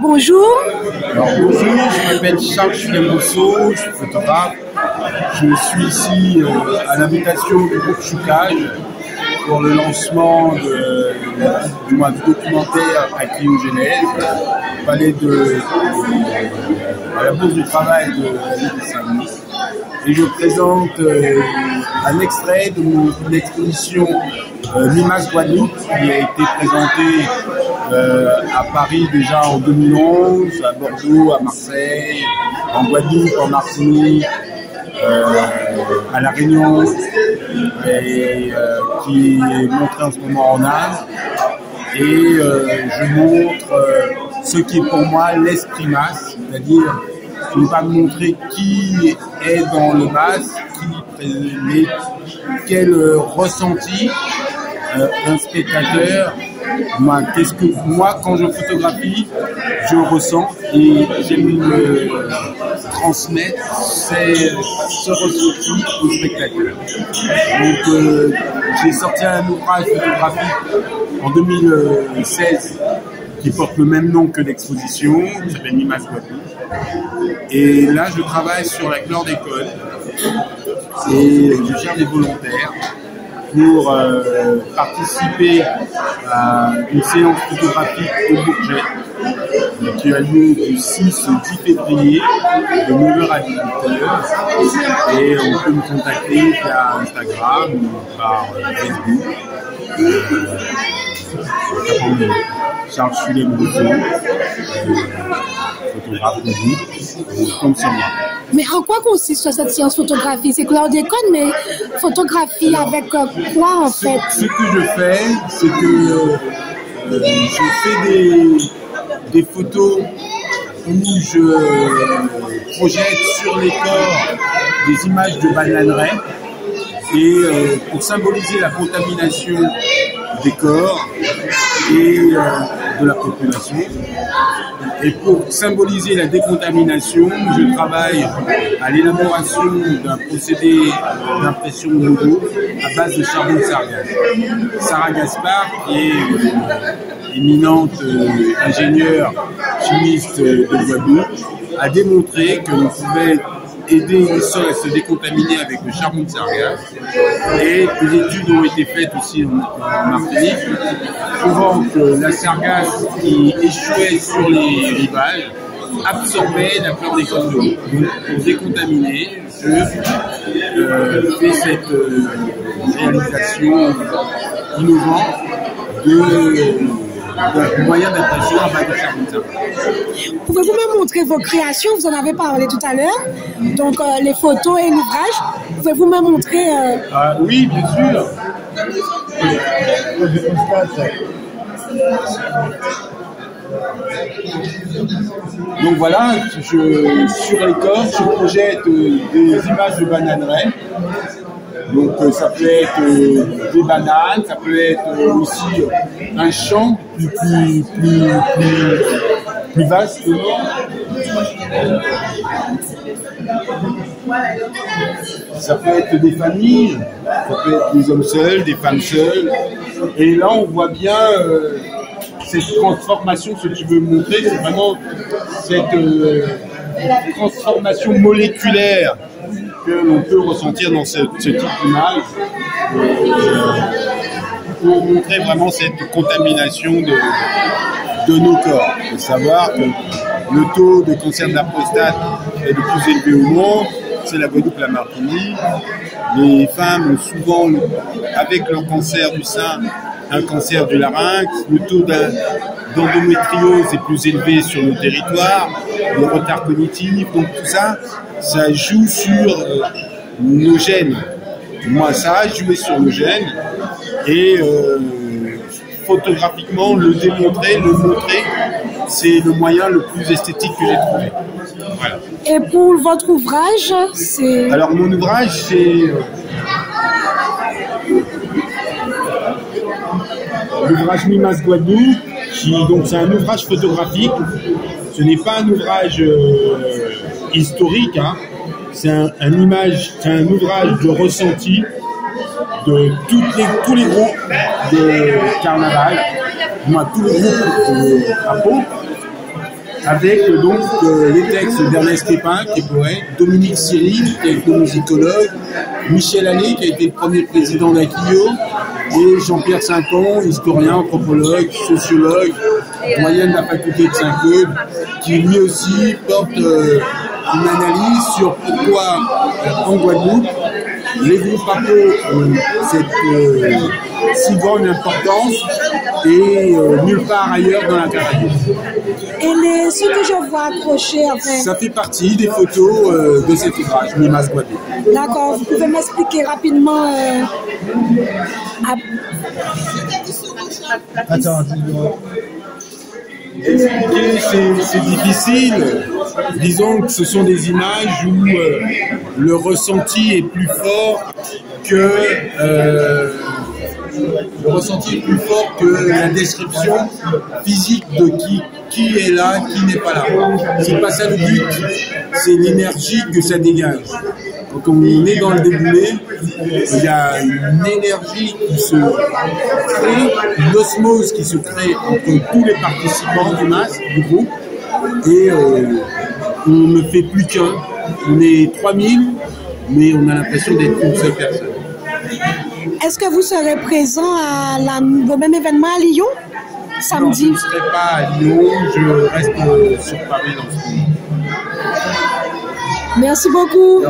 Bonjour. Alors, bonjour, je m'appelle Charles Chulembosso, je suis photographe. Je suis ici à l'invitation du groupe Choucage pour le lancement du documentaire à Cryogénèse, au palais à la Bourse du Travail de la ville de Saint-Denis. Et je présente un extrait de mon exposition Mimas Guadeloupe qui a été présentée à Paris déjà en 2011, à Bordeaux, à Marseille, en Guadeloupe, en Martinique, à La Réunion, et qui est montrée en ce moment en Inde. Et je montre ce qui est pour moi l'esprit MAS, c'est-à-dire je ne vais pas montrer qui est dans le MAS, mais quel ressenti un spectateur. Moi, quand je photographie, je ressens et j'aime le transmettre ce ressenti au spectateur. Donc, j'ai sorti un ouvrage photographique en 2016 qui porte le même nom que l'exposition, qui s'appelle Mimas Guadeloupe. Et là, je travaille sur la chlordécone et je cherche des volontaires pour participer à une séance photographique au Bourget qui a lieu du 6 au 10 février de 9h à 18h, et on peut me contacter via Instagram ou par Facebook. Charles Chulembosso, photographe de vous, comme sur moi. Mais en quoi consiste cette séance photographie? C'est chlordécone, mais photographie avec quoi en fait? Ce que je fais, c'est que je fais des photos où je projette sur les corps des images de bananeraies, et pour symboliser la contamination des corps et de la population. Et pour symboliser la décontamination, je travaille à l'élaboration d'un procédé d'impression de logo à base de charbon de sargasse. Sarah Gaspard, qui est éminente ingénieure chimiste de Guadeloupe, a démontré que l'on pouvait aider les sols à se décontaminer avec le charbon de sargasse. Et des études ont été faites aussi en Martinique, prouvant que la sargasse qui échouait sur les rivages absorbait la chlordécone de l'eau. Donc, pour décontaminer, je fais cette réalisation innovante de moyens d'impression à base de charbon de sargasse. Pouvez-vous me montrer vos créations? Vous en avez parlé tout à l'heure. Donc, les photos et l'ouvrage. Pouvez-vous me montrer Oui, bien sûr. Donc voilà, sur les corps, je projette des images de bananeraies. Donc ça peut être des bananes, ça peut être aussi un champ plus vaste. Ça peut être des familles, ça peut être des hommes seuls, des femmes seules. Et là, on voit bien cette transformation. Ce que je veux montrer, c'est vraiment cette transformation moléculaire que l'on peut ressentir dans ce type d'image, pour montrer vraiment cette contamination de nos corps. Il faut savoir que le taux de cancer de la prostate est le plus élevé au monde, c'est la Guadeloupe, la Martinique. Les femmes ont souvent, avec leur cancer du sein, un cancer du larynx. Le taux d'endométriose est plus élevé sur le territoire, les retards cognitifs, donc tout ça, ça joue sur nos gènes. Moi, ça a joué sur nos gènes, et photographiquement, le démontrer, le montrer, c'est le moyen le plus esthétique que j'ai trouvé. Voilà. Et pour votre ouvrage, c'est... Alors, mon ouvrage, c'est l'ouvrage Mimas Guadeloupe, donc c'est un ouvrage photographique. Ce n'est pas un ouvrage historique, hein. C'est un ouvrage de ressenti de tous les groupes de carnaval, moi tous les groupes à Pau, avec donc les textes d'Ernest Pépin, qui est poète, Dominique Cyril, qui a été musicologue, Michel Allais, qui a été le premier président d'Aquillo, et Jean-Pierre Saint-Pons, historien, anthropologue, sociologue, doyen de la faculté de Saint-Claude, qui lui aussi porte une analyse sur pourquoi en Guadeloupe les groupes papaux ont cette si grande importance et nulle part ailleurs dans la Caraïbe. Et ce que je vois accroché, enfin... Ça fait partie des photos de cet ouvrage, Mimas Guadeloupe. D'accord, vous pouvez m'expliquer rapidement... Attends, expliquer, c'est difficile. Disons que ce sont des images où le ressenti est plus fort que la description physique de qui est là, qui n'est pas là. C'est pas ça le but, c'est l'énergie que ça dégage. Quand on est dans le déboulé, il y a une énergie qui se crée, une osmose qui se crée entre tous les participants du MAS, du groupe, et on ne fait plus qu'un. On est 3000, mais on a l'impression d'être une seule personne. Est-ce que vous serez présent à le même événement à Lyon, samedi? Non, je ne serai pas à Lyon, je reste sur Paris dans ce moment. Merci beaucoup.